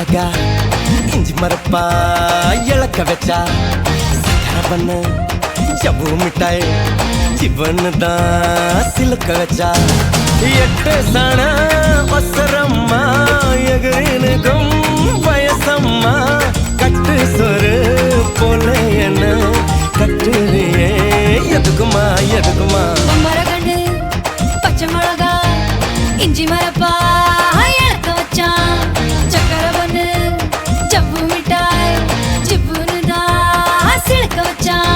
மிளகா இஞ்சி மரப்பா இழக்க வச்சா சக்கர பண்ணு ஜவ்வு மிட்டாய் சிவன்னு தான் சிலுக்க வச்சா எட்டு சாண வசரம்மா எகிரினுக்கும் வயசம்மா கட்டு சொரு போல என்ன கட்டுறியே எதுக்குமா எதுக்குமா மரகண்டு பச்சை மிளகா இஞ்சி மரப்பா இழக்க வச்சான் சக்கர பண்ணு ஜவ்வு மிட்டாய் ஜிவ்வுன்னு தான் சிலுக்க வச்சான்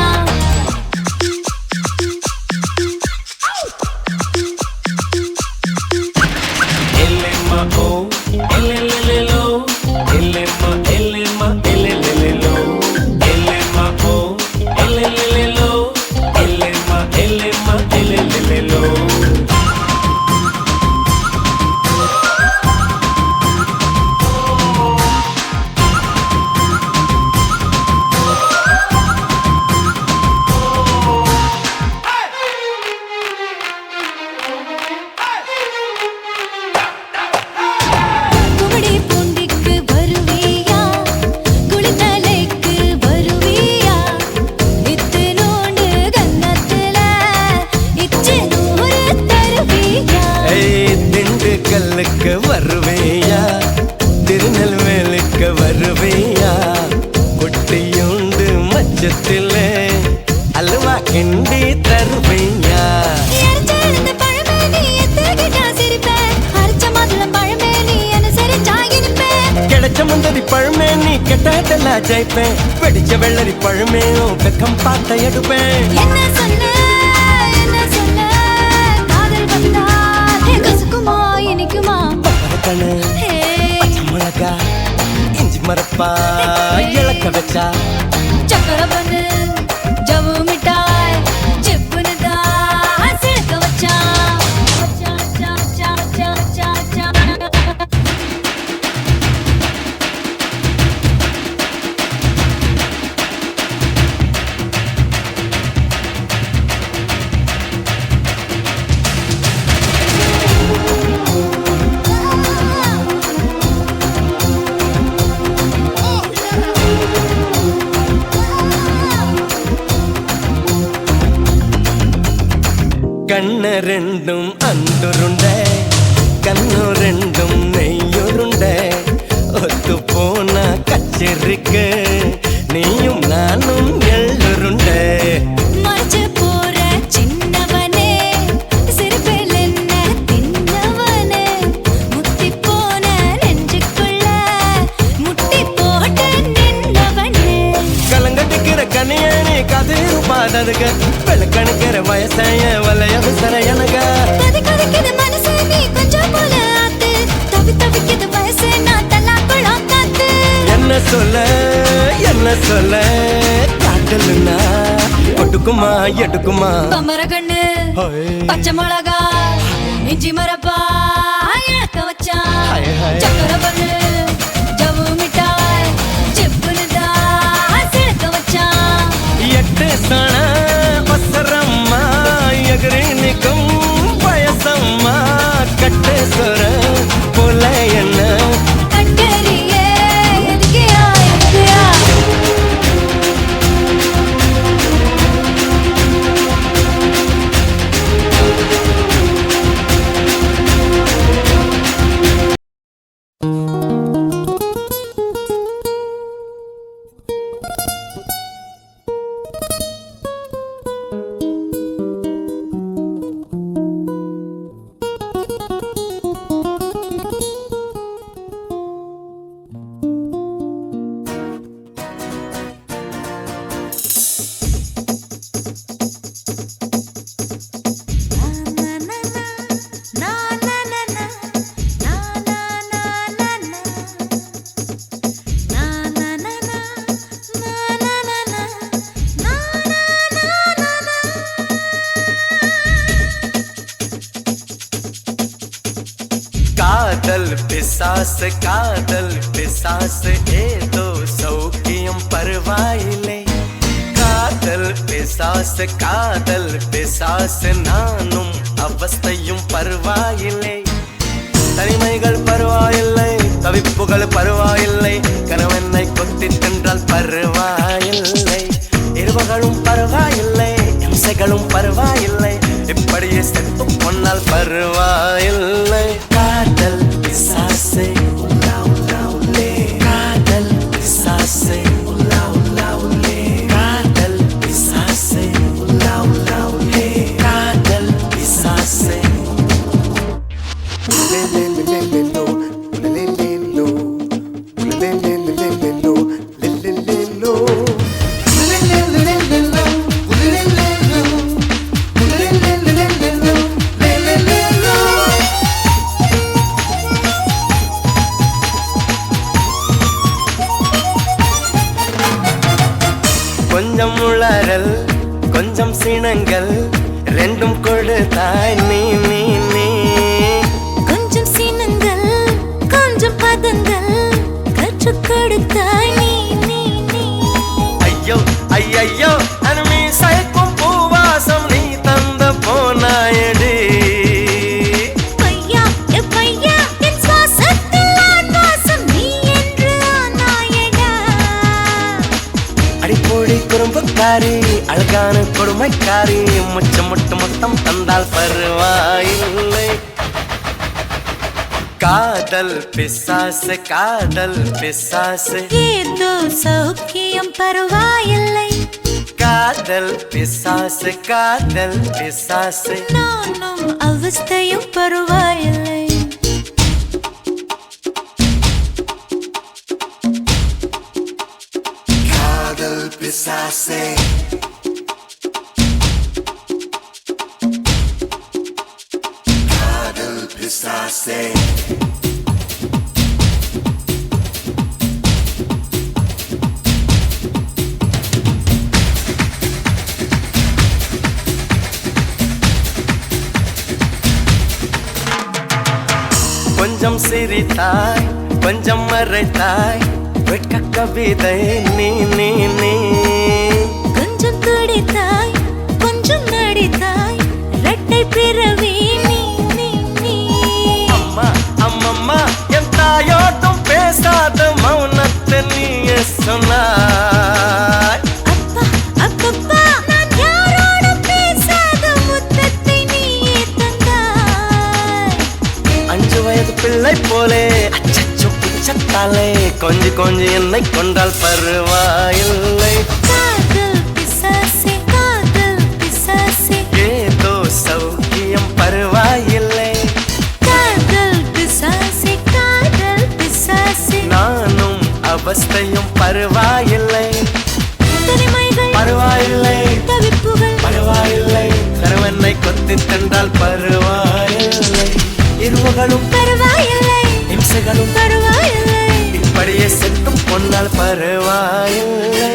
வருவேயா திருநெல்வேலிக்கு வருவேயா குட்டியுண்டு மச்சத்திலே அல்வா கிண்டி தருவேயா கிடைச்ச முந்தரி பழமே நீ கெட்டாட்டெல்லாம் ஜெயிப்பேன் வெடிச்ச வெள்ளரி பழமே வெக்கம் பார்த்த எடுப்பேன் என்ன சொன்ன காதல் வந்தா கசுக்குமா இனிக்குமா பச்சை மிளகா இஞ்சி மரப்பா இழக்க வச்சா சக்கர பண்ணு ஜவ்வு மிட்டாய் ஜிவ்வுன்னு தான் சிலுக்க வச்சான் கண்ண ரெண்டும் அந்துருண்ட கண்ணு ரெண்டும் நெய்யுருண்ட ஒத்து போன கச்சேரிக்கு நீயும் நானும் எள்ளுருண்ட மறைச்சு போற சின்னவனே சிறுபில் என்ன தின்னவனே முத்தி போன நெஞ்சுக்குள்ள முட்டி போட்டு நின்னவனே கலங்கடிக்கிற கனியணி கதிரு பாடதுக்கு வெளுக்கணுக்கிற வயசைய வலைய விசர எனக கதிக்குது மனசு நீ கொஞ்சம் போல ஆத்து தவிக்குது வயசு நான் தல்லாக்குளம் காத்து என்ன சொல்ல காட்டலுன்னா ஒட்டுக்குமா எடுக்குமா பம்பர கண்ணு பச்சை மிளகா இஞ்சி மரப்பா இழக்க வச்சான் சக்கர பண்ணு ஜவ்வு மிட்டாய் ஜிவ்வுன்னு தான் சிலுக்க வச்சான் எட்டு சாண வசரம்மா எகிரினுக்கும் வயசம்மா கட்டு சொர போல என்ன கட்டறியே எதுக்கியா எதுக்கியா காதல் பிசாஸ் ஏதோ சௌக்கியம் பரவாயில்லை காதல் பிசாஸ் நானும் அவஸ்தையும் பரவாயில்லை தனிமைகள் பரவாயில்லை தவிப்புகள் பரவாயில்லை பிசாசே உலா உலா உலே காதல் பிசாசே உலா உலா உலே காதல் பிசாசே கொஞ்சம் உளறல் கொஞ்சம் சினங்கள் ரெண்டும் கொடுத்தாய் நீ நீ நீ கொஞ்சம் சினங்கள் கொஞ்சம் பதங்கள் கற்றுக் கொடுத்தாய் நீ நீ நீ ஐயோ ஐயோ அனுமி சைக்கும் பூவாசம் நீ தந்த போனாயடி பையா பையா என் சுவாசத்தில் ஆன்வாசம் நீ என்று ஆனாயடா அடிப்பொழி குறும்புக்காரி அழகான கொடுமைக்காரி முச்சம் முட்டு மொத்தம் தந்தால் பருவாயில்லை காதல் பிசாசு காதல் பிசாசு ஏதோ சௌக்கியம் பரவாயில்லை காதல் பிசாசு காதல் பிசாசு நானும் அவஸ்தையும் பரவாயில்லை காதல் பிசாசே காதல் பிசாசே கொஞ்சம் சிரித்தாய் கொஞ்சம் மறைத்தாய் வெட்க கவிதை நீ நீ நீ கொஞ்சம் துடித்தாய் கொஞ்சம் நடித்தாய் இரட்டை பிறவி நீ நீ நீ அம்மா அம்மம்மா என் தாயோட்டும் பேசாத மௌனத்தை நீயே சொன்னாய் அப்பா அப்பப்பா நான் யாரோட பேசாத முத்தத்தை நீயே தந்தாய் 5 வயது பிள்ளை போலே அச்சச்சோ புச்சத்தாலே கொஞ்சி கொஞ்சி என்னை கொண்டால் பருவாயில்லை காதல் பிசாசே ஏதோ சௌக்கியம் பருவாயில்லை காதல் பிசாசே நானும் அவஸ்தையும் பருவாயில்லை தனிமைகள் பருவாயில்லை தவிப்புகள் பருவாயில்லை கருவனை கொத்தி தந்தால் பருவாயில்லை இருவுகளும் பரவாயில்லை இம்சைகளும் பரவாயில்லை இப்படியே செத்தும் கொண்டால் பருவாயில்லை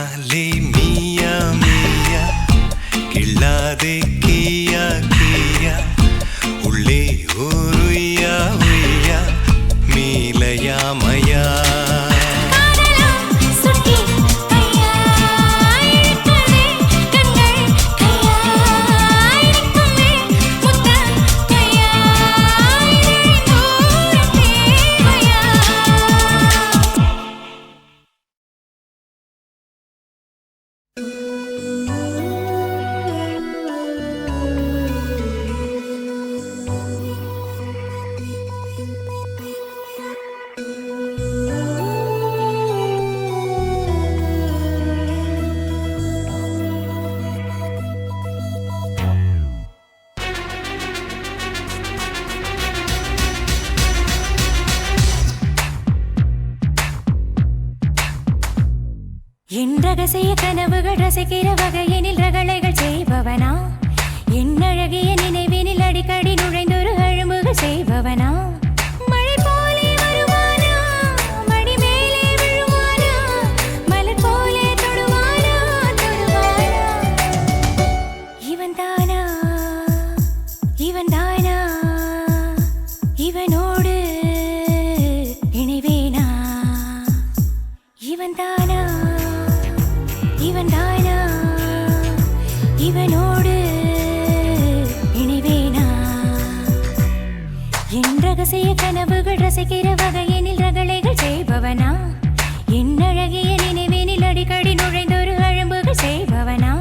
லாலே மியா மியா கிள்ளாதே கியா கியா உள்ளே ஊருயா உய்யா மீலையா மயா என் ரகசிய கனவுகள் ரசிக்கிற வகையினில் ரகளைகள் செய்பவனா என் அழகிய நினைவினில் அடிக்கடி நுழைந்தொரு அழும்புகள் செய்பவனா மழை போலே வருவானா மடி மேலே விழுவானா மலர் போலே தொடுவானா தொடுவானா இவன் தானா இவன் தானா இவனோடு இணைவேனா இவன் தானா இவன் தானா இவனோடு இணைவேனா என் ரகசிய கனவுகள் ரசிக்கிற வகையினில் ரகளைகள் செய்பவனா என் அழகிய நினைவினில் அடிக்கடி நுழைந்தொரு அழும்புகள் செய்பவனா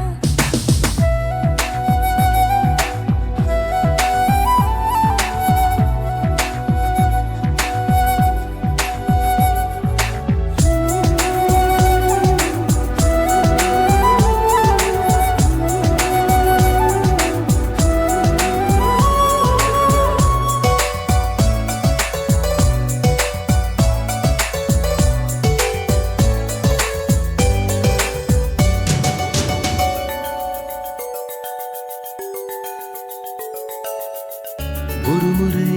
ஒருமுறை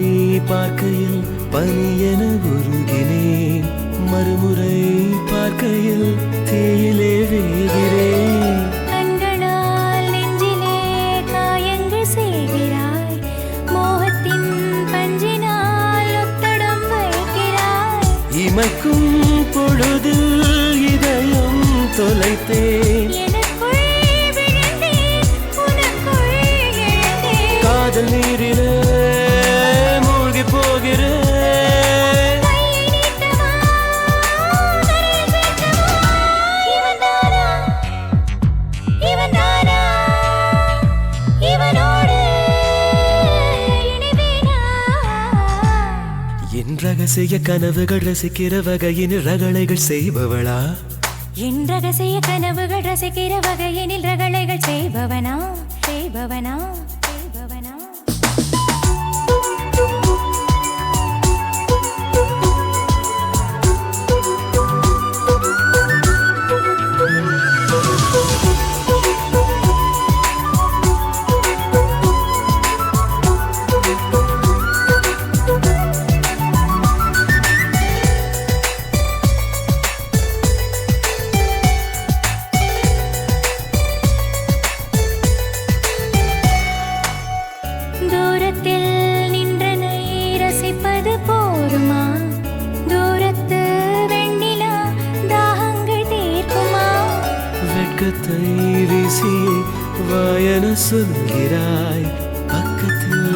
பார்க்கையில் பனியென உருகினேன் மறுமுறை பார்க்கையில் தீயிலே வேகிறேன் கண்களால் நெஞ்சிலே காயங்கள் செய்கிறாய் மோகத்தின் பஞ்சினால் ஒத்தடம் வைக்கிறாய் இமைக்கும் பொழுதில் இதயம் தொலைத்தேன் எனக்குள் விழுந்தேன் உனக்குள் எழுந்தேன் காதல் நீரிலே மூழ்கி போகிறேன் கையை நீட்டவா கரையில் சேர்க்கவா இவன் தானா இவன் தானா இவனோடு இணைவேனா என் ரகசிய கனவுகள் ரசிக்கிற வகையின் ரகளைகள் செய்பவளா என் ரகசிய கனவுகள் ரசிக்கிற வகையினில் ரகளைகள் செய்பவனா செய்பவனா செய்பவனா தூரத்தில் நின்றனை ரசிப்பது போருமா தூரத்து வெண்ணிலா தாகங்கள் தீர்க்குமா வெட்கத்தை வீசி வாயன சொல்கிறாய் பக்கத்தில்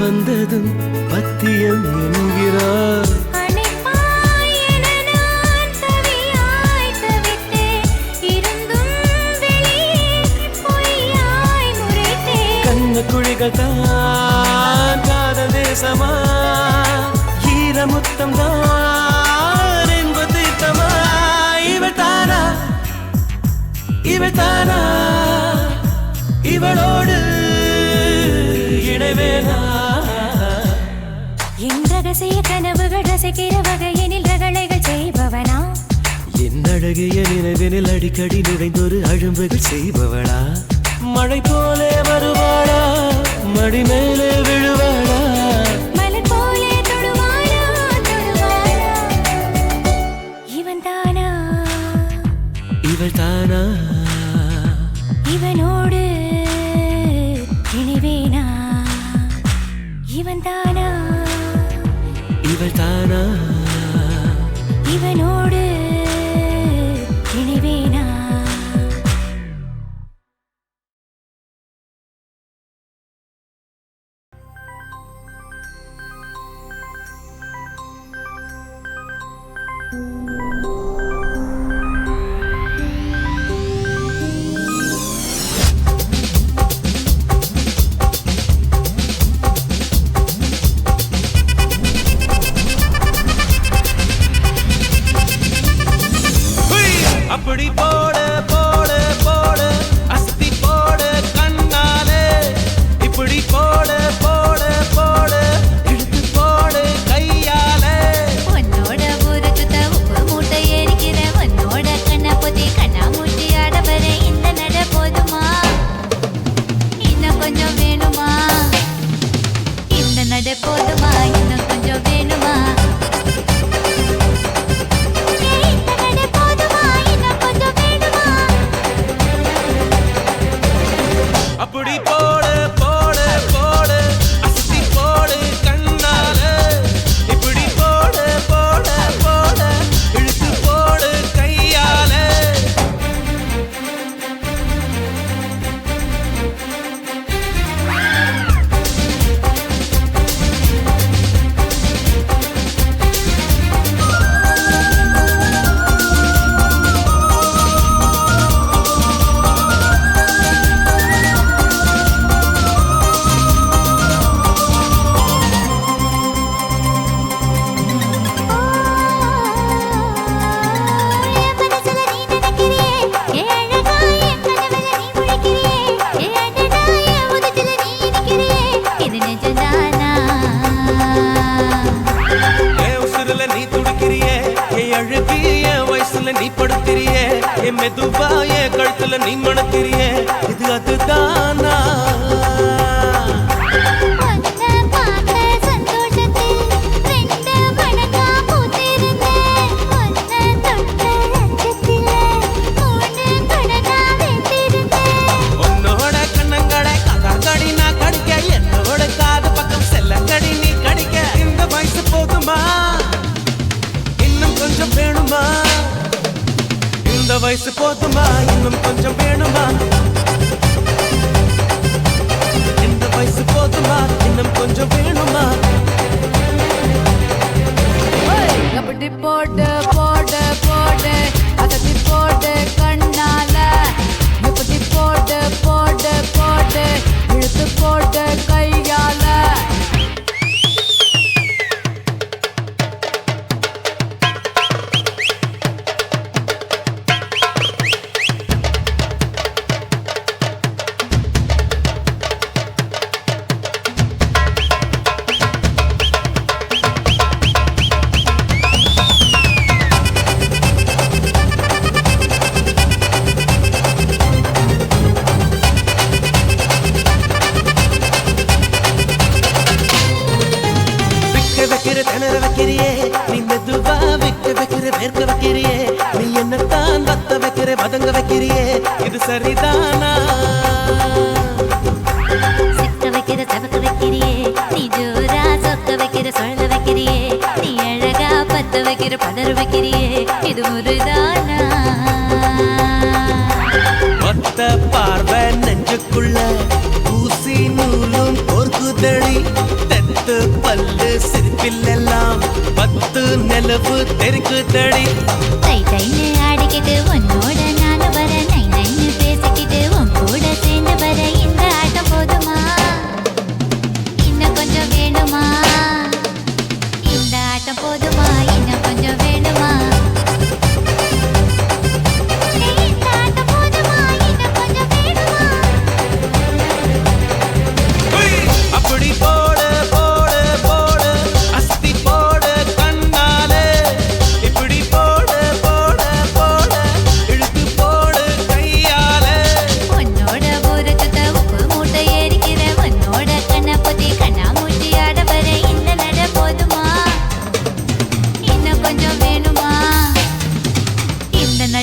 வந்ததும் பத்தியம் என்கிறாய் அணைப்பாய் என நான் தவியாய் தவித்தேன் இருந்தும் வெளியே பொய்யாய் முறைத்தேன் கண்ண குழிகள் தான் காதல் தேசமா ஈரமுத்தம் தான் என்பது தீர்த்தமா இவள் தானா இவள் தானா இவளோடு இணைவேனா என் ரகசிய கனவுகள் ரசிக்கிற வகையினில் ரகளைகள் செய்பவனா என் அழகிய நினைவினில் அடிக்கடி நுழைந்தொரு அழும்புகள் செய்பவளா மழை போலே வருவாளா மடி மேலே விழுவாளா மலர் போலே தொடுவானா தொடுவானா இவன் தானா இவள் தானா இவனோடு இணைவேனா இவன் தானா இவள் தானா இவனோடு இணைவேனா அப்படி போடு போடு போடு அஸ்தி போடு கண்ணாலே இப்படி போடு போடு போடு இழுத்து போடு கையாலே உன்னோட ஊரு சுத்த உப்பு மூட்டை எரிக்கிற உன்னோட கண்ணை பொத்தி கண்ணா மூட்டி ஆட வர இந்த நட போதுமா இன்னும் கொஞ்சம் வேணுமா இந்த நட போதுமா இன்னும் கொஞ்சம் வேணுமா அப்படி போடு போடு போடு அஸ்தி போடு கண்ணாலே இப்படி போடு போடு போடு இழுத்து போடு கையாலே நீ படுத்திரியே என் மெதுவா என் கழுத்துல நீ மணத்திரியே இது அதுதானா உன்னோட கண்ணங்களை கடி நான் கடிக்க என்னோட காது பக்கம் செல்லங்கடி நீ கடிக்க இந்த வயசு போதுமா இன்னும் கொஞ்சம் வேணுமா இந்த வயசு போதுமா இன்னும் கொஞ்சம் வேணுமா இந்த வயசு போதுமா இன்னும் கொஞ்சம் வேணுமா அப்படி போடு போடு போடு அதட்டி போடு கண்ணால இப்படி போடு போடு போடு இழுத்து போடு கையால திணற வைக்கிறியே நீ மெதுவா விக்க வைக்கிற வேர்க்க வைக்கிறியே நீ என்னத்தான் வத்த வைக்கிற வதங்க வைக்கிறியே இது சரிதானா சிக்க வைக்கிற சபக்க வைக்கிறியே நீ ஜோரா சொக்க வைக்கிற சொல்ல வைக்கிறியே நீ அழகா பத்த வைக்கிற பதற வைக்கிறியே இது முருதானா ஒத்த பார்வை நெஞ்சுக்குள்ள ஊசி நூலும் கோர்க்குதடி தெத்து பல்லு சிரிப்பிலெல்லாம் 10 நிலவு தெருக்குதடி தை தைன்னு ஆடிக்கிட்டு உன்னோட நானு வர நை நைன்னு பேசிக்கிட்டு உன் கூட சேர்ந்து வர இந்த ஆட்டம் போதுமா இன்னும் கொஞ்சம் வேணுமா இந்த ஆட்டம் போதுமா இன்னும் கொஞ்சம் வேணுமா இந்த ஆட்டம் போதுமா இன்னும் கொஞ்சம் வேணுமா அப்படி போடு போடு போடு அஸ்தி போடு கண்ணாலே இப்படி போடு போடு போடு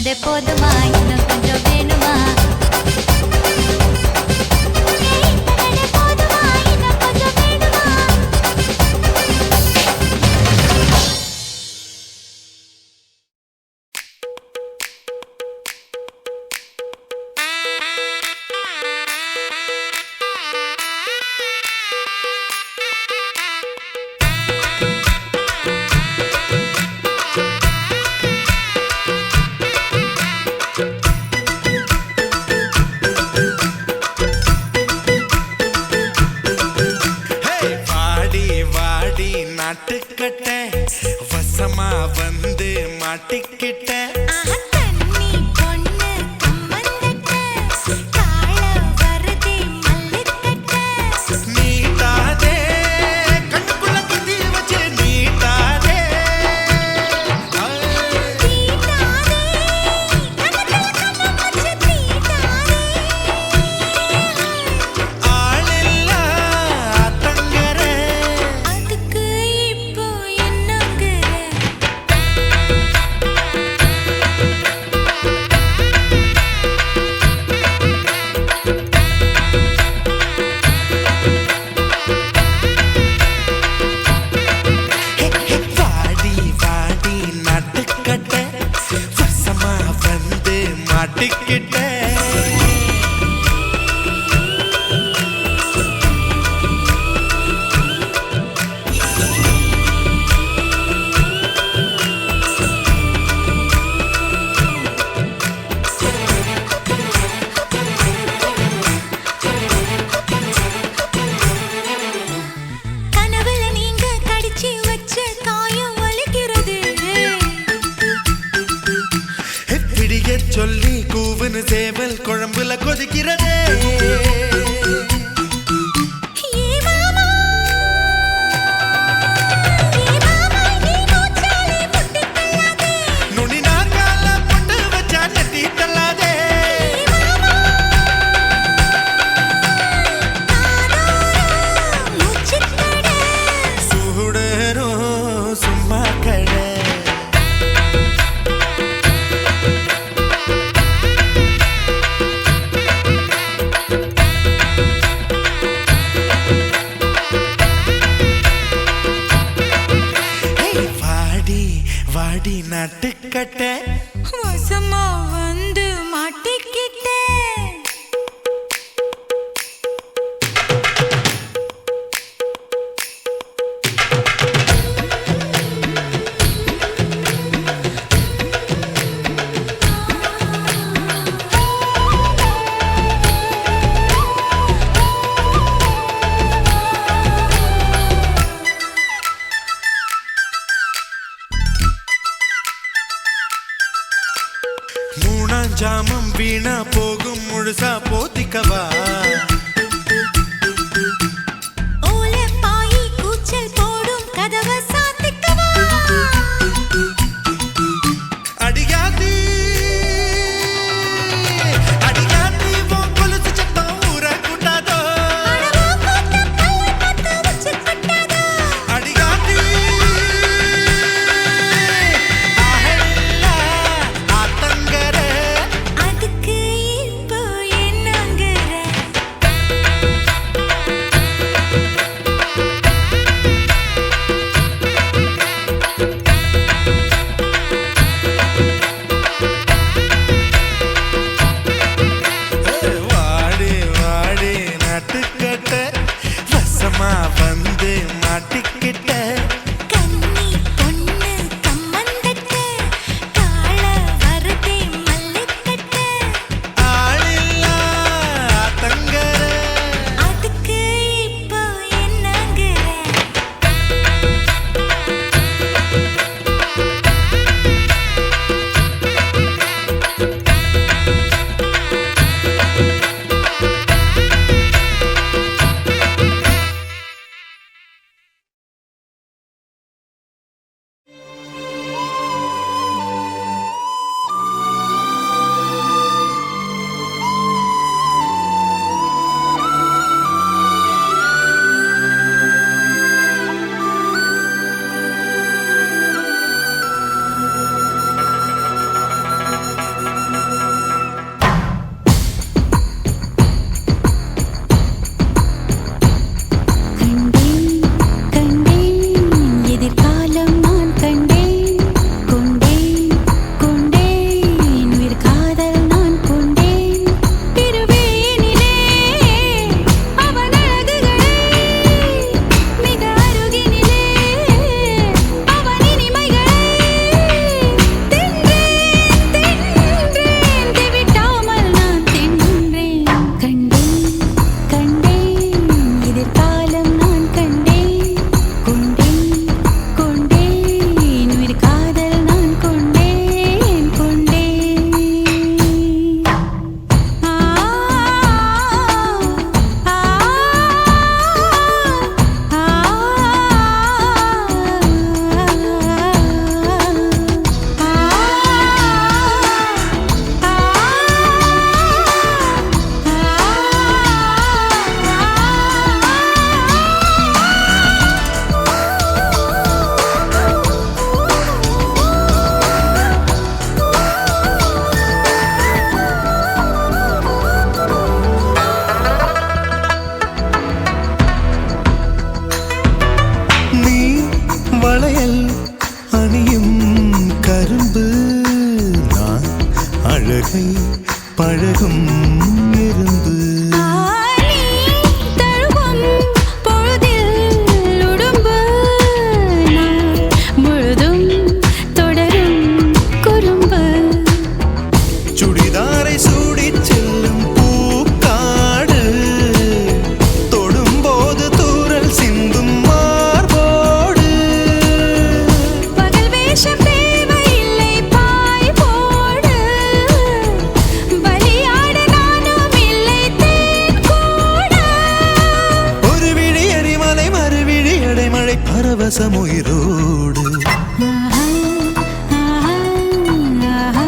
நட போதுமா இன்னும் கொஞ்சம் வேணுமா நாட்டுக்கட்ட வசமா வந்து மாட்டிக்கிட்ட சொல்லி கூவனு சேவல் குழம்புல கொதிக்கிறதே வாடி நாட்டுக்கட்ட வசமா வந்து மாட்டிக்கிட்ட ஜாமம் வீணா போகும் முழுசா போத்திக்கவா அழகை பழகும் இருந்து ஆனி தழுவும் பொழுதில் உடும்பு நாள் முழுதும் தொடரும் குறும்பு சுடிதாரை சூடிச் செல்லும் பூக்காடு தொடும்போது தூறல் சிந்தும் மார்போடு பகல் வேஷம் தேவையில்லை பாய் போடு பலியாட நானும் இல்லை தேன் கூட ஒரு விழி எரிமலை மறுவிழி அடைமழை பரவசம் உயிரோடு ஆஹா ஆஹா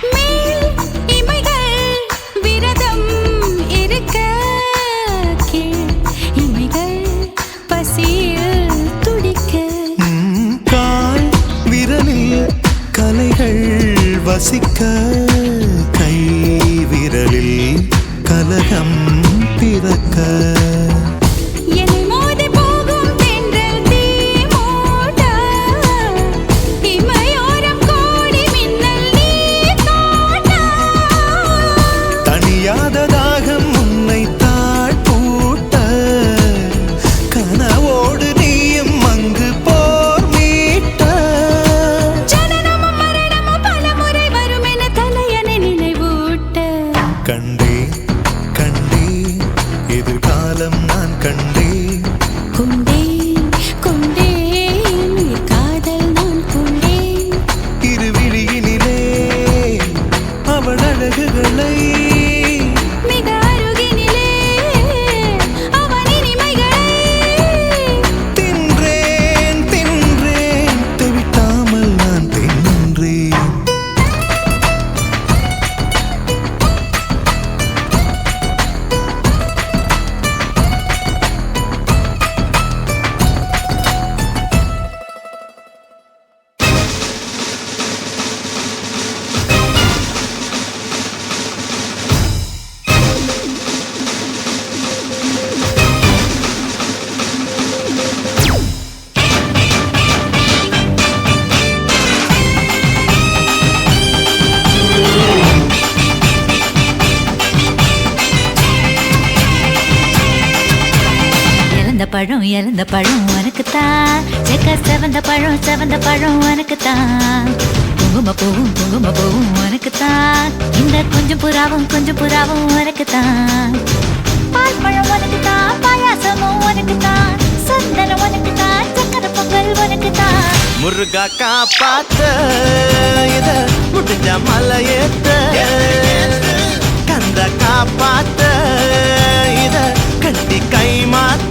மேல் இமைகள் விரதம் இருக்க கீழ் இமைகள் பசியில் துடிக்க கால் விரலில் கலைகள் வசிக்க கை விரலில் கலகம் பிறக்க என்னை மோதி போகும் தென்றல் தீ மூட்ட இமையோரம் கோடி மின்னல் நீ காட்ட தனியாத தாகம் உன்னை தாழ்பூட்ட கனவோடு நீயும் அங்கு போர் மீட்ட ஜனனமும் மரணமும் பலமுறை வரும் என தலையணை நினைவூட்ட கண்டேன் கண்டேன் எதிர்காலம் நான் கண்டேன் கொண்டேன் கொண்டேன் உயிர் காதல் நான் கொண்டேன் இரு விழியினிலே அவள் அழகுகளை மிக அருகினிலே அவன் இனிமைகளை தின்றேன் தின்றேன் தெவிட்டாமல் நான் தின்றேன் இழந்த பழம் உனக்குத்தான் செக்க செவந்த பழம் உனக்குத்தான் குங்கும பூவும் உனக்குத்தான் இந்த கொஞ்சம் புறாவும் உனக்குத்தான் பால் பழம் உனக்குத்தான் பாயாசமும் உனக்குத்தான் சந்தனம் உனக்குத்தான் சக்கர பொங்கல் உனக்குத்தான் முருகா காப்பாத்த இத முடிஞ்ச மலையேத்த கந்த காப்பாத்த இத கட்டி கை மாத்த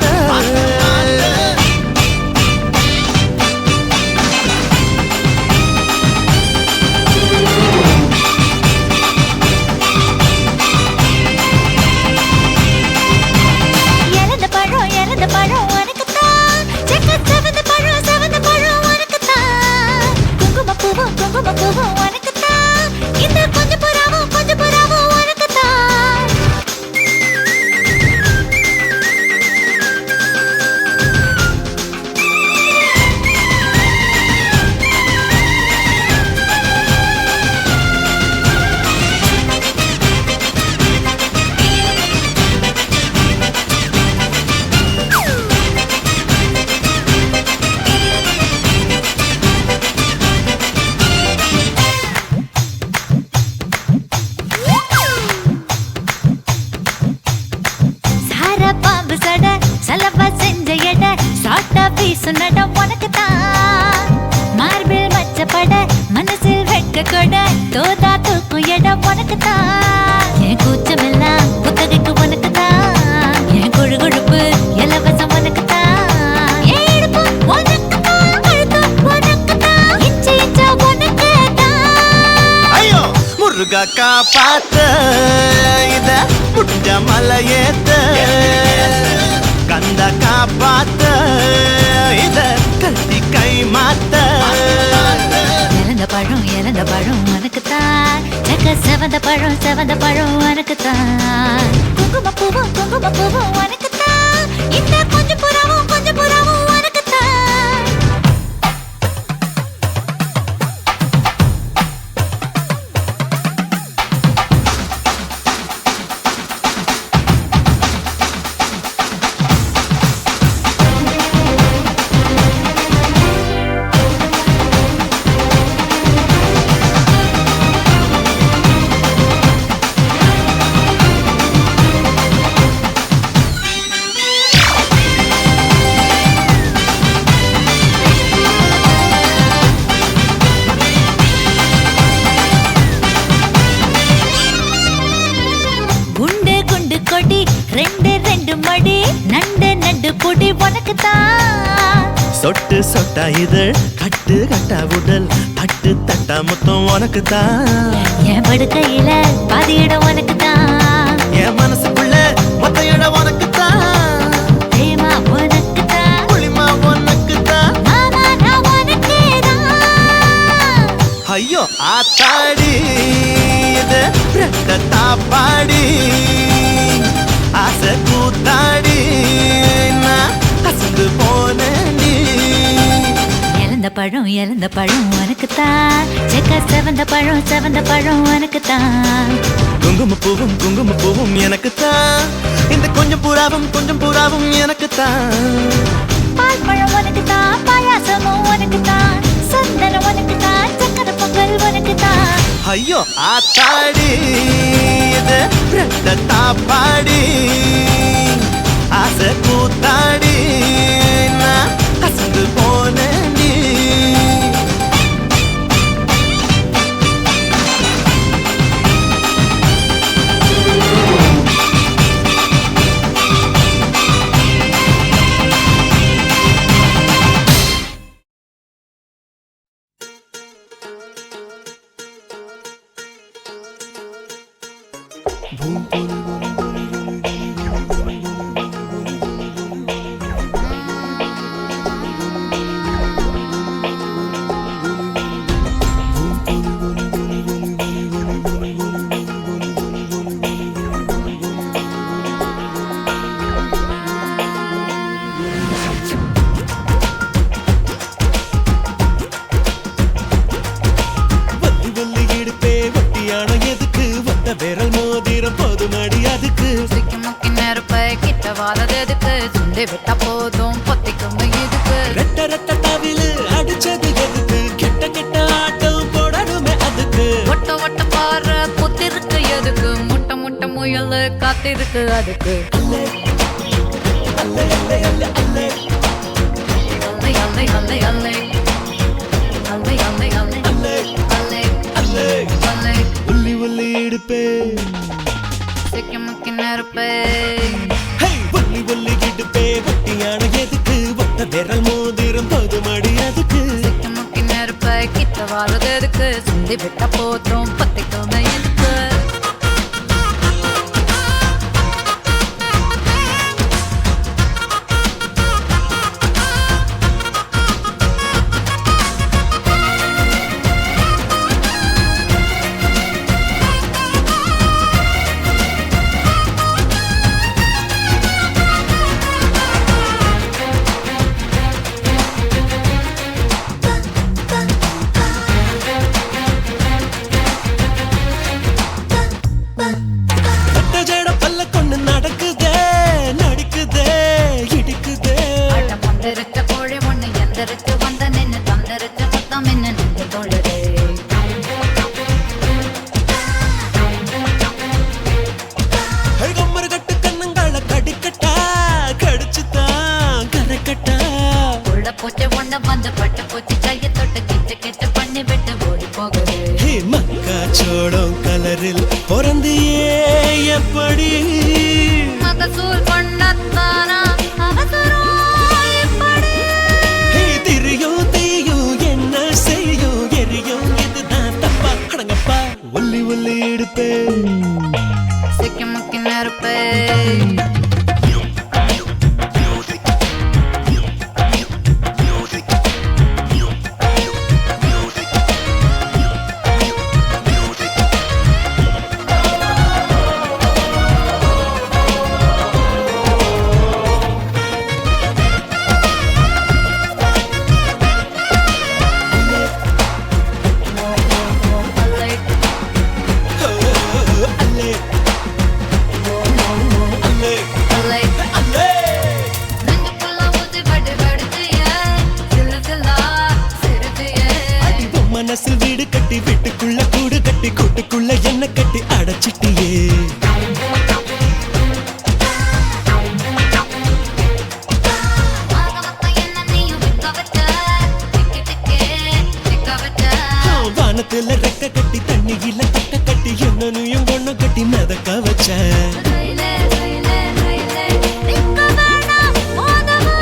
இழந்த பழம் உனக்குத்தான் செக்க செவந்த பழம் உனக்குத்தான் குங்கும பூவும் உனக்குத்தான் இந்த கொஞ்சம் புறாவும் உனக்குத்தான் வீசு நடம் உனக்குத்தான் மார்பில் மச்சப்பட மனசில் வெட்க கொட தோதா தூக்கும் இடம் உனக்குத்தான் என் கூச்சமெல்லாம் புத்தகைக்கு உனக்குத்தான் என் கொழு கொழுப்பு இலவசம் உனக்குத்தான் என் இடுப்பு உனக்குத்தான் கழுத்து உனக்குத்தான் இச்சு இச்சா உனக்குத்தான் ஐயோ முருகா காப்பாத்த இத முடிஞ்ச மலையேத்த கந்த காப்பாத்த இத கத்தி கை மாத்த இறந்த பழம் உனக்குத்தான் செக்க செவந்த பழம் உனக்குத்தான் குங்கும பூவும் உனக்குத்தான் இந்த கொஞ்சம் புறாவும் உனக்குத்தான் கொடி ரெண்டு மடி நண்டு பொடி உனக்குத்தான் சொட்டு சொட்டா இதழ் கட்டு கட்டா உடல் தட்டு தட்டா மொத்தம் உனக்குத்தான் என் படுக்கையில பாதி இடம் உனக்குத்தான் என் மனசுக்குள்ள மொத்த இடம் உனக்குத்தான் பிரேமா உனக்குத்தான் புளிமா உனக்குத்தான் மாமா நான் உனக்குதான் ஐயோ ஆத்தாடி இது ரத்தத்தா பாடி ஆசை கூத்தாடி நான் அசந்து போனேன்டி இறந்த பழம் உனக்குத்தான் செக்க செவந்த பழம் உனக்குத்தான் குங்கும பூவும் எனக்குத்தான் இந்த கொஞ்சம் புறாவும் எனக்குத்தான் பால் பழம் உனக்குத்தான் பாயாசமும் உனக்குத்தான் சந்தனம் உனக்குத்தான் சக்கரை பொங்கல் உனக்குத்தான் ஐயோ ஆத்தாடி இது ரத்தத்தா பாடி ஆசை கூத்தாடி நான் அசந்து போனேன்டி விரல் மோதிரம் போதுமடி அதுக்கு சிக்கி முக்கி நெருப்பை கிட்ட வாழது எதுக்கு சுண்டி விட்டா போதும் பொத்திக்கும் இதுக்கு ரெட்ட ரெட்ட தவிலு அடிச்சது எதுக்கு கெட்ட கெட்ட ஆட்டம் போடணுமே அதுக்கு ஒட்ட ஒட்ட பாரு புத்திருக்கு எதுக்கு முட்டை முட்டை முயல் காத்திருக்கு அதுக்கு அல்லே அல்லே அல்லே அல்லே அல்லே அல்லை அல்லை அல்லை அல்லை அல்லை அல்லை அல்லை அல்லை அல்லே அல்லை உள்ளி உள்ளி இடுப்பே சிக்கி முக்கி நெருப்பை ஹே ஒல்லி ஒல்லி இடுப்பே ஒட்டியான எதுக்கு ஒத்த விரல் மோதிரம் போதுமடி அதுக்கு சிக்கி முக்கி நெருப்பை கிட்ட வாழது எதுக்கு சுண்டி விட்டா போதும் பொத்திக்கும் இதுக்கு சோளம் கலரில் பிறந்தியே எப்படி மகசூல் பண்ணத்தானா அவசரம் எப்படி ஹே, திரியும் தீயும் என்ன செய்யும் எரியும் இதுதான் தப்பா அடங்கப்பா ஒல்லி ஒல்லி எடுப்பே சிக்கி முக்கி நெருப்பே அல்லே அல்லே அல்லை அல்லே நெஞ்சுக்குள்ள ஊத்தி பட்டு படுத்திய சில்லு சில்லா சிறுத்திய உன் மனசில் வீடு கட்டி வீட்டுக்குள்ள கூடு கட்டி கூட்டுக்குள்ள என்ன கட்டி அடைச்சிட்டியே ஆக மொத்தம் என்ன நீயும் விற்க வச்ச டிக்கி டிக்கே டிக்க வச்ச வானத்துல ரெக்க கட்டி தண்ணியில கட்ட கட்டி என்னனையும் ஒண்ணு கட்டி மிதக்க வச்ச ரயிலே ரயிலே ரயிலே டிக்க வேணாம் மோதவா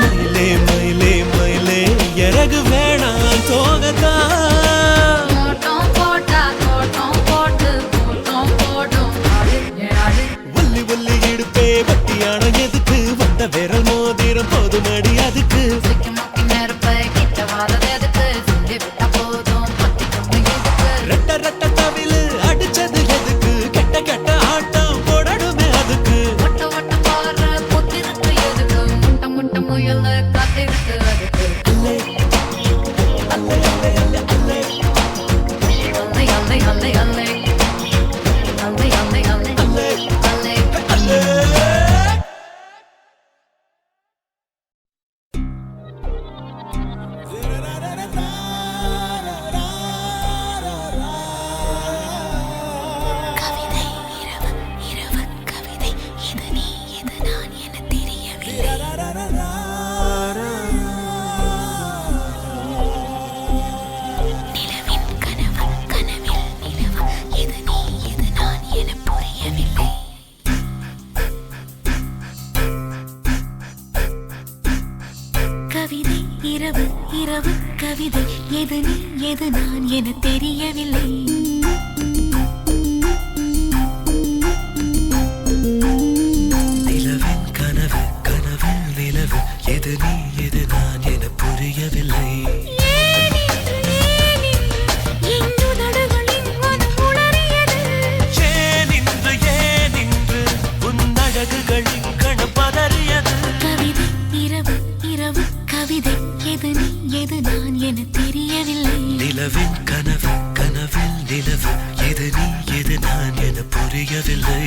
மயிலே மயிலே மயிலே இறகு வேணாம் தோகத்தான் மோட்டம் போட்டா தோட்டம் போட்டு கூட்டம் போடும் ஆடு ஒல்லி ஒல்லி இடுப்பே வட்டியான எதுக்கு வந்த விரல் மோதிரம் போதுமடி அதுக்கு சிக்கி முக்கி நெருப்பை கிட்ட வாரது எதுக்கு சொல்லி விட்டா போதும் பத்தி கொண்டு எதுக்கு ரெட்ட ரெட்ட தவிலு அடிச்சது எதுக்கு கெட்ட கெட்ட ஆட்டம் போடணுமே அதுக்கு ஒட்ட ஒட்ட பாரு புத்திருக்கு எதுக்கு முட்டை முட்டை முயல் காத்திருக்கு அதுக்கு அல்லே அல்லே அல்லே அல்லே அல்லே அல்லை அல்லை அல்லை அல்லை அல்லை அல்லை அல்லை அல்லே அல்லை அல்லே கவிதை இரவு இரவு கவிதை இது நீ இது நான் என தெரியவில்லை நிலவின் கனவு கனவில் நிலவு இது நீ இது நான் என புரியவில்லை கவிதை இரவு இரவு கவிதை எது நீ எது நான் என தெரியவில்லை நிலவின் கனவு கனவில் நிலவு எது நீ எது நான் என புரியவில்லை ஏன் இன்று உன் அழகுகளின் கணம் பதறியது கவிதை இரவு இரவு கவிதை எது நீ எது நான் என தெரியவில்லை நிலவின் கனவு கனவில் நிலவு எது நீ எது நான் என புரியவில்லை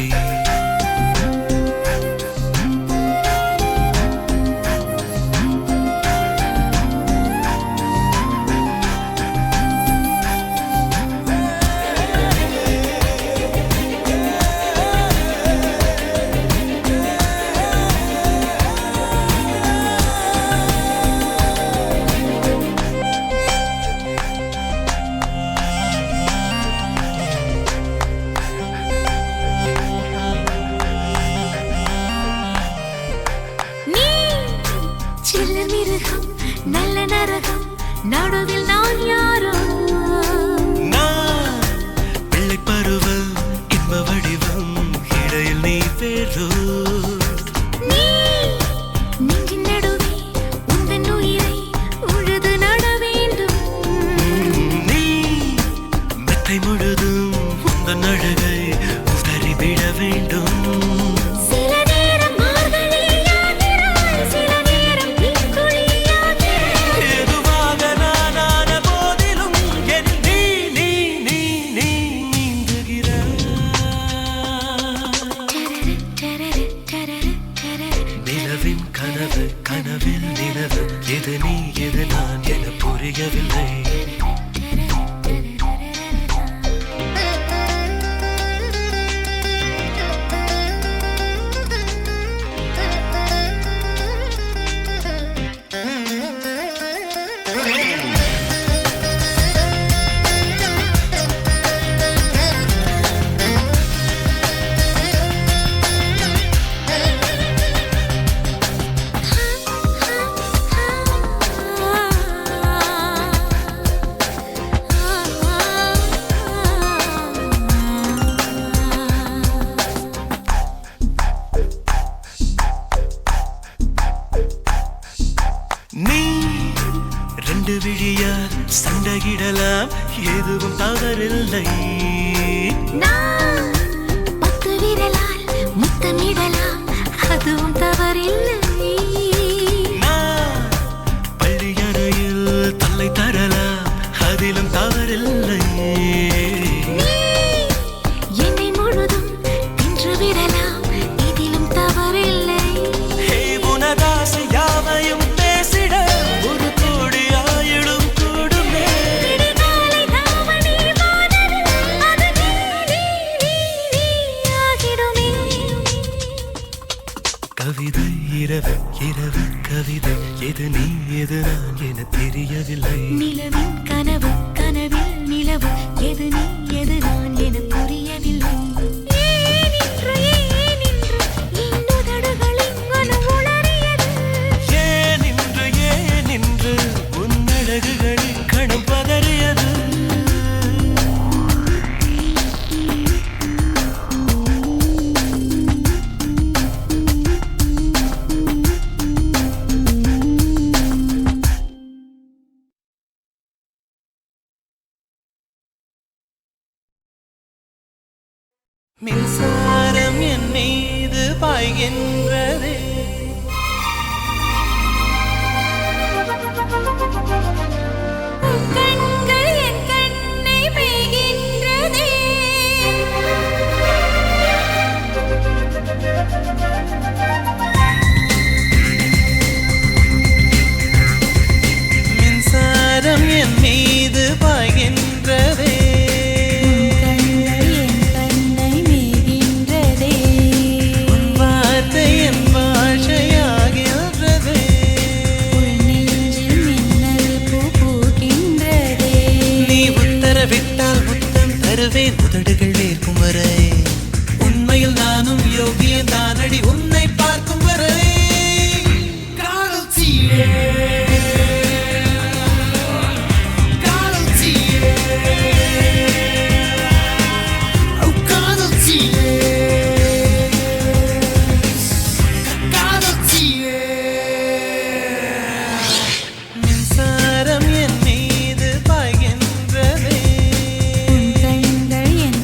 எதுவும் தவறில்லை. நான் 10 விரலால் முத்தமிடலாம், அதுவும் தவறில்லை. நான் பள்ளியறையில் தொல்லை தரலாம், அதிலும் தவறில்லை. நீ என்னை முழுதும் தின்று விடலாம், இதிலும் தவறில்லை. ஹே, உனதாசை யாவையும் பேசிட ஒரு கோடி ஆயிடும் கூடுமே. விடிகாலை தாவணி வானவில் அது நீ ஆகிடுமே. கவிதை இரவு இரவு கவிதை, எது நீ எது நான் என தெரியவில்லை. நிலவின் கனவு கனவில் நிலவு, எது நீ எது நான் என புரியவில்லை. ஏனின்று இன்னுதடுகளின் மனம் உளறியது. ஏன் நின்று உன்னழகுகளில் கணம் பதறியது. மின்சாரம் என் மீது பாய்கின்றதே, உன் கண்கள் என் கண்ணை மேய்கின்றதே. மின்சாரம் என் மீது பாய்கின்றதே, வார்த்தை என் பாஷையாகின்றதே. நீ உத்தரவிட்டால் முத்தம் தருவேன், உதடுகள் வேர்க்கும் வரை. உண்மையில் நானும் யோகியே தானடி, உன்னை பார்க்கும் வரை. காதல் தீயே, காதல் தீயே, காதல் தீயே, காதல் தீயே. மின்சாரம் என் மீது பாய்கின்றதே, கண்கள் என்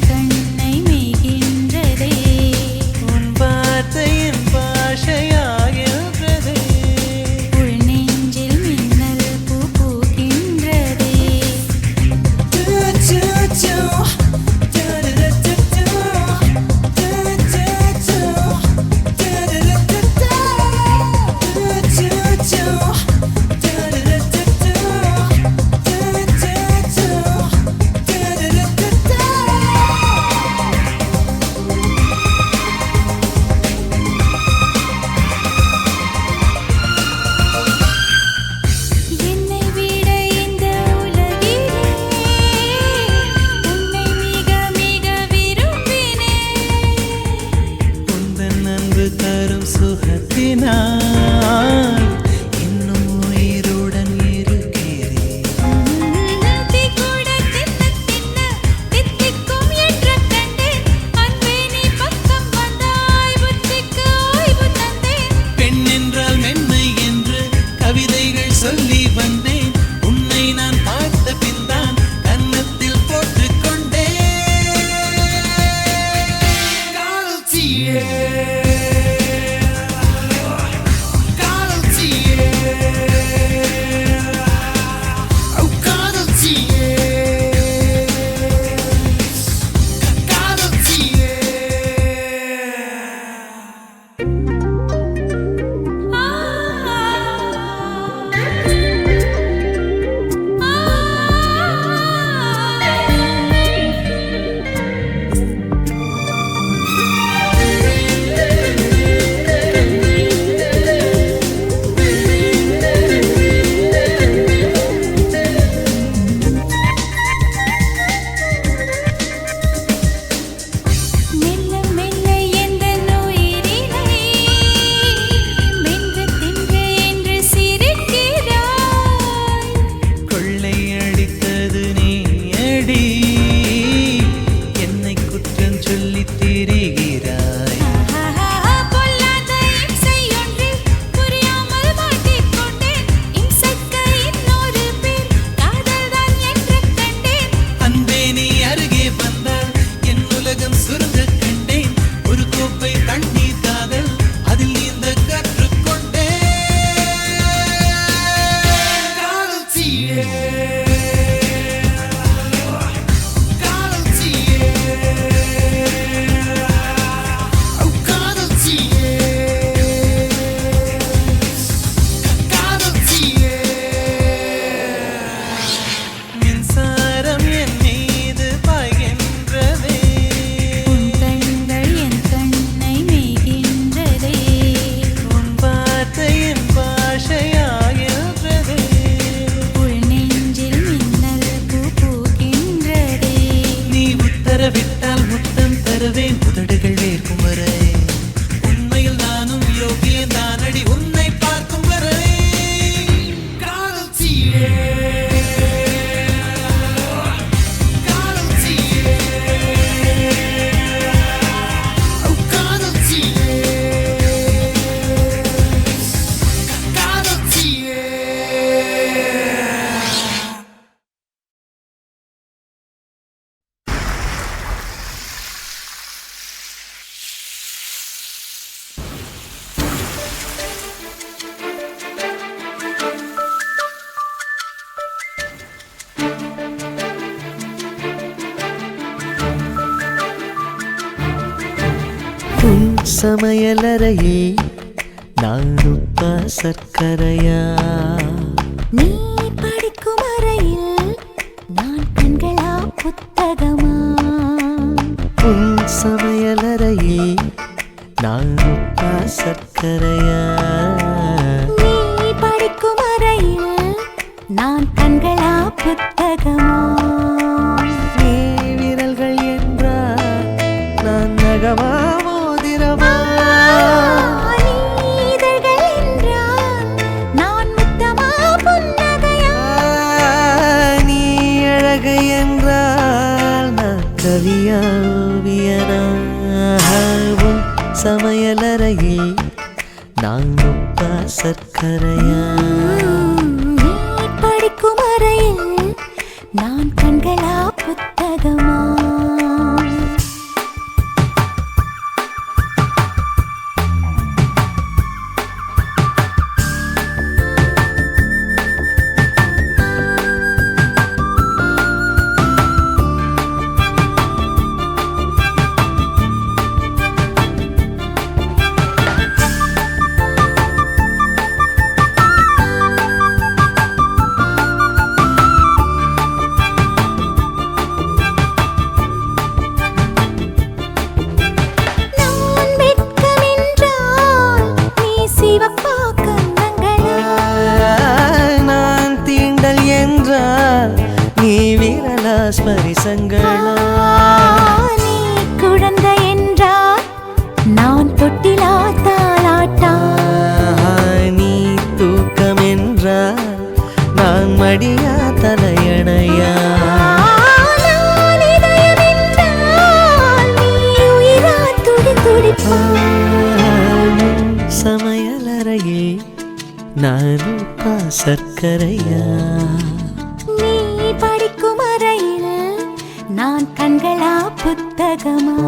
சமையலறையே நான் உப்பா சர்க்கரையா நீ படிக்கும் அறையில் நான் கண்களா புத்தகமா உன் சமையலறையே நான் உப்பா சர்க்கரையா நீ படிக்கும் அறையில் நான் கண்களா புத்தகமா நீ விரல்கள் என்றால் நான் நகமா மோதிரமா நீதழ்கள் என்றால் நான் முத்தமா புன்னகையா நீ அழகு என்றால் நான் கவியா ஓவியனா உன் சமையலறையில் நான் உப்பா சர்க்கரையா நீ படிக்கும் அறையில் நான் கண்களா புத்தகமா நான் வெட்கமென்றால் நீ சிவப்பா கன்னங்களா நான் தீண்டல் என்றால் நீ விரலா ஸ்பரிசங்களா நீ குழந்தை என்றால் நான் தொட்டிலா தாலாட்டா நீ தூக்கம் என்றால் நான் மடியா தலையணையா நான் இதயம் என்றால் நீ உயிரா துடி துடிப்பா சமையலறையில் நான் உப்பா சர்க்கரையா நீ படிக்கும் அறையில் நான் கண்களா புத்தகமா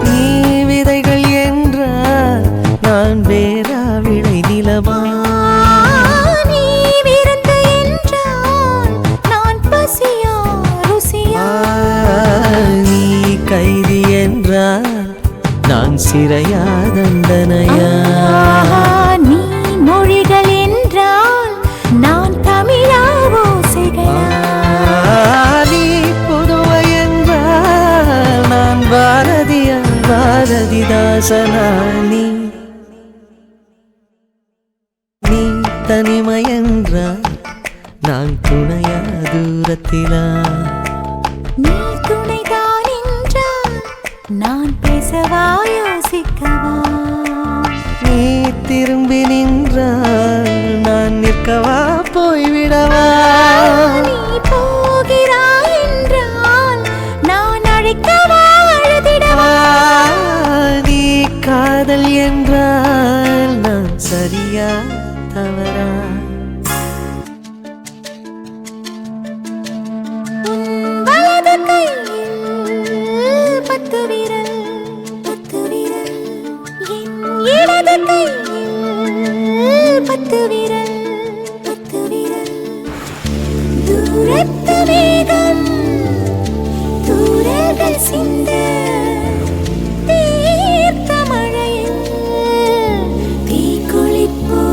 நீ விதைகள் என்றால் நான் வேறா விளை நிலமா நீ விருந்து என்றால் நான் பசியா ருசியா நீ கைதி என்றால் நான் சிறையா தண்டனையா நீ மொழிகள் என்றால் நான் தமிழா ஓசைகளா நீ புதுவை என்றால் நான் பாரதியா பாரதிதாசனா நீ தனிமை என்றால் நான் துணையா தூரத்திலா நீ துணைதான் என்றால் நான் பேசவா யோசிக்கவா நீ திரும்பி நின்றால் நான் நிற்கவா போய்விடவா நீ போகிறாய் என்றால் நான் அழைக்கவா அழுதிடவா நீ காதல் என்றால் நான் சரியா தவறா உன் வலது கையில் 10 விரல் என் இடது கையில் 10 விரல் தூரத்து வேகம் தூரங்கள் சிந்த தீர்த்த மழையில் தீக்குளிப்போ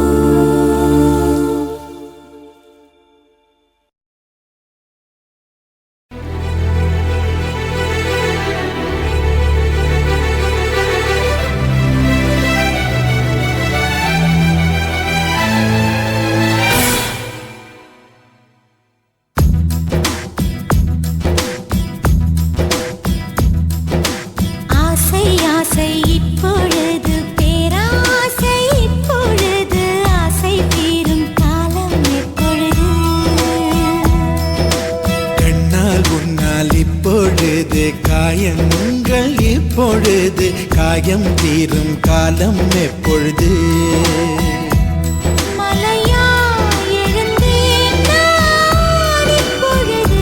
காயம் தீரும் காலம் எப்பொழுது மலையா எழுந்தேன் நான் இப்பொழுது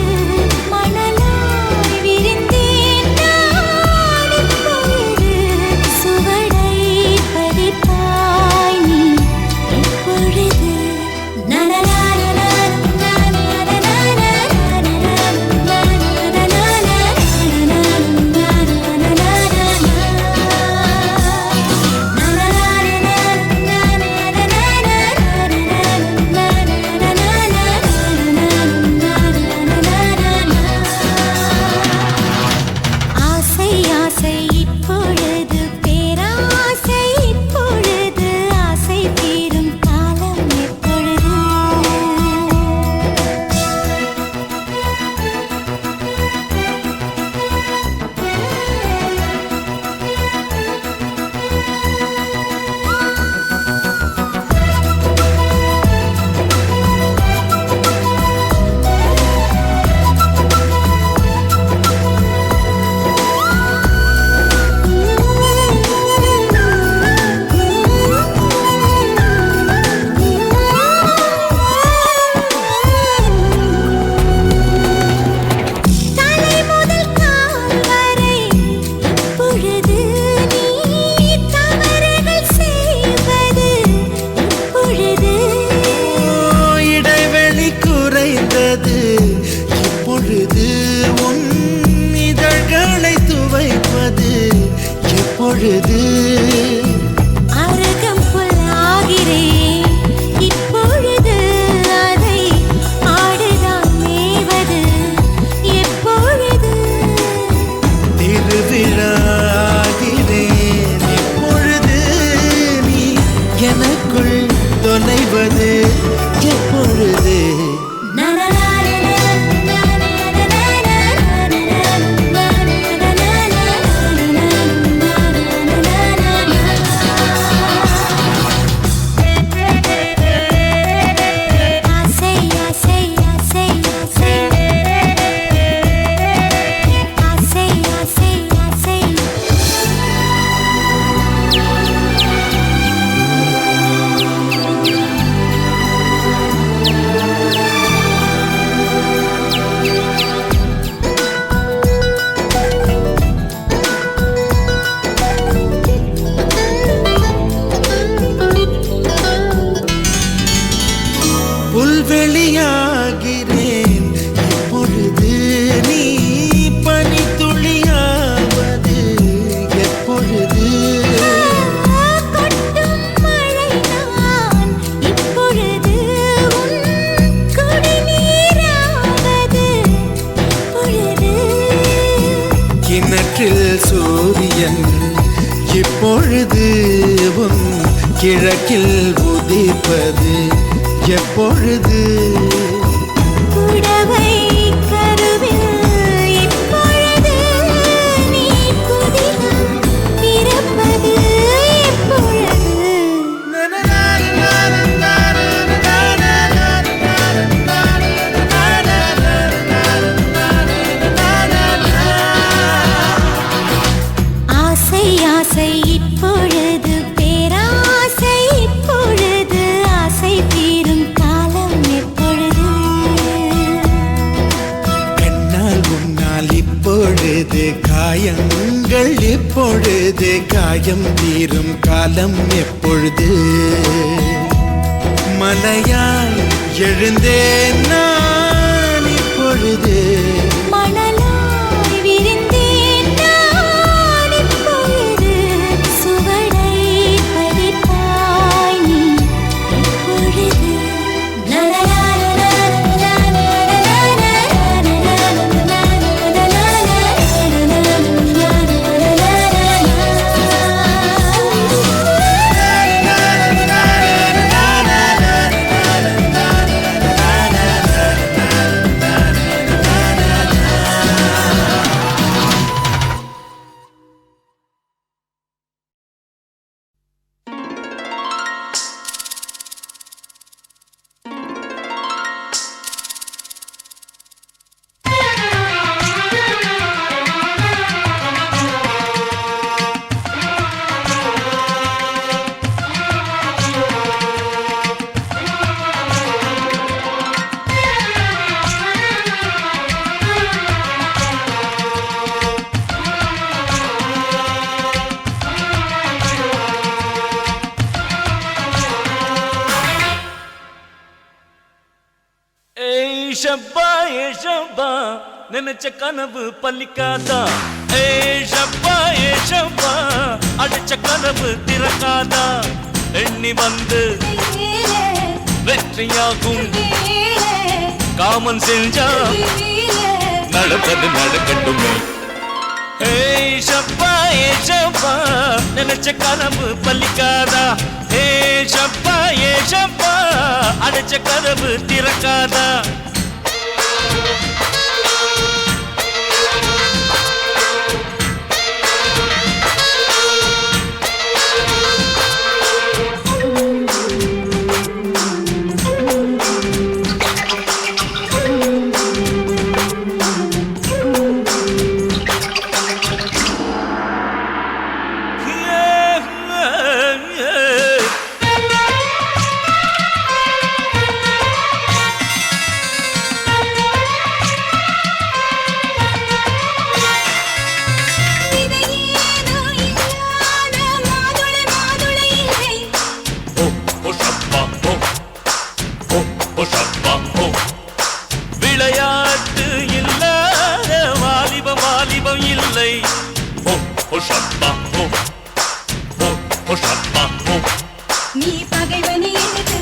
மணலாய் விரிந்தேன் நான் இப்பொழுது சுவடை பதிப்பாய் நீ எப்பொழுது ஆசை ஆசை இப்பொழுது பேராசை இப்பொழுது ஆசை தீரும் காலம் எப்பொழுது தலை முதல் கால் வரை இப்பொழுது நீ தவறுகள் செய்வது இப்பொழுது இடைவெளி குறைந்தது இப்பொழுது உன் இதழ்களை துவைப்பது எப்பொழுது அருகம் புல்லாகிறேன் இப்பொழுது அதை ஆடுதான் மேவது எப்பொழுது திருவிழாகிறேன் இப்பொழுது நீ எனக்குள் தொலைவது எப்பொழுது ஆசை ஆசை ஆசை ஆசை ஆசை ஆசை ஆசை புல்வெளியாகிறேன் இப்பொழுது நீ பனித்துளியாவது எப்பொழுது கொட்டும் மழை நான் இப்பொழுது உன் குடிநீராவது இப்பொழுது கிணற்றில் சூரியன் இப்பொழுது உன் கிழக்கில் உதிப்பது எப்பொழுது புடவை கருவில் இப்பொழுது நீ புதினம் பிறப்பது எப்பொழுது ஆசை ஆசை இப்பொழுது பேராசை இப்பொழுது ஆசை தீரும் காலம் எப்பொழுது கண்ணால் உன்னால் இப்பொழுது காயங்கள் இப்பொழுது காயம் தீரும் காலம் எப்பொழுது மலையாய் எழுந்தேன் நான் இப்பொழுது மணலாய் விரிந்தேன் நான் இப்பொழுது சுவடை பதிப்பாய் நீ எப்பொழுது ஷப்பா ஏ ஷப்பா நினைச்ச கனவு பலிக்காதா ஏ ஷப்பா ஏ ஷப்பா அடிச்ச கனவு திறக்காதா எண்ணி வந்து வெற்றியாகும் காமன் செஞ்சா நடப்பது நடக்கட்டுமே ஏய் ஷப்பா ஏ ஷப்பா நினைச்ச கனவு பலிக்காதா ஏய் ஷப்பா ஏ ஷப்பா அடிச்ச கனவு திறக்காதா விளையாட்டு இல்லாத வாலிபம் இல்லை நீ பகைவனை எதிர்த்து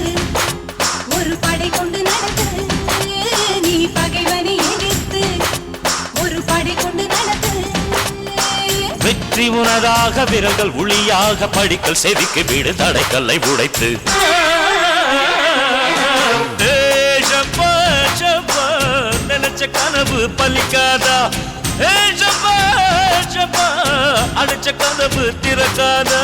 ஒரு படை கொண்டு நடத்து நீ பகைவனை எதிர்த்து ஒரு படை கொண்டு நடத்து வெற்றி உனதாக விரல்கள் ஒளியாக படிக்கல் செவிக்கு வீடு தடைக்கல்லை உடைத்து நினைச்ச கனவு பலிக்காதா அடிச்ச கனவு திறக்காதா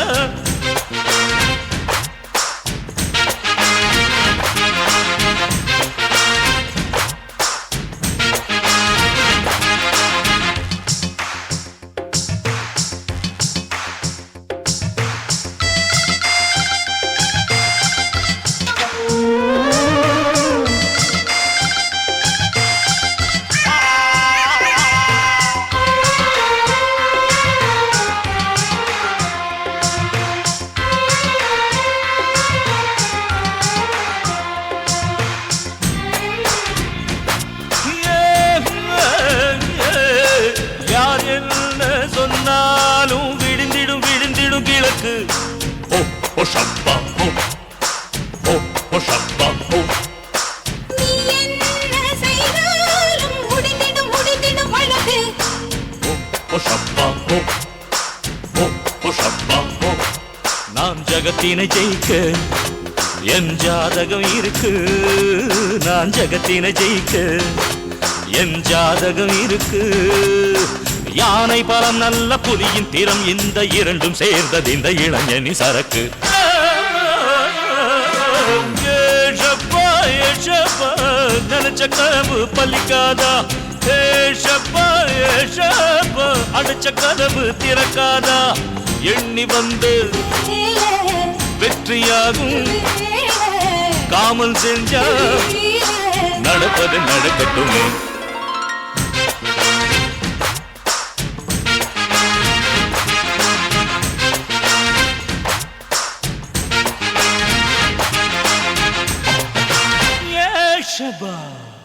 சொன்னாலும் விழுந்திடும் கிழக்கு நீ என்ன செய்தாலும் முடிந்திடும் வழக்கு நாம் ஜகத்தினை ஜெயிக்க என் ஜாதகம் இருக்கு நான் ஜகத்தினை ஜெயிக்க என் ஜாதகம் இருக்கு யானை பலம் நல்ல புலியின் திறம் இந்த இரண்டும் சேர்ந்தது இந்த இளைஞனி சரக்கு நினைச்ச கனவு பலிக்காதா அடிச்ச கனவு திறக்காதா எண்ணி வந்து வெற்றியாகும் காமல் செஞ்சா நடப்பது நடக்கட்டுமே Shabbat.